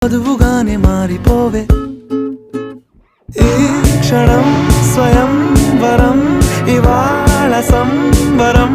వధువుగానే మారిపోవే ఈ క్షణం స్వయం వరం ఇవాళ సంవరం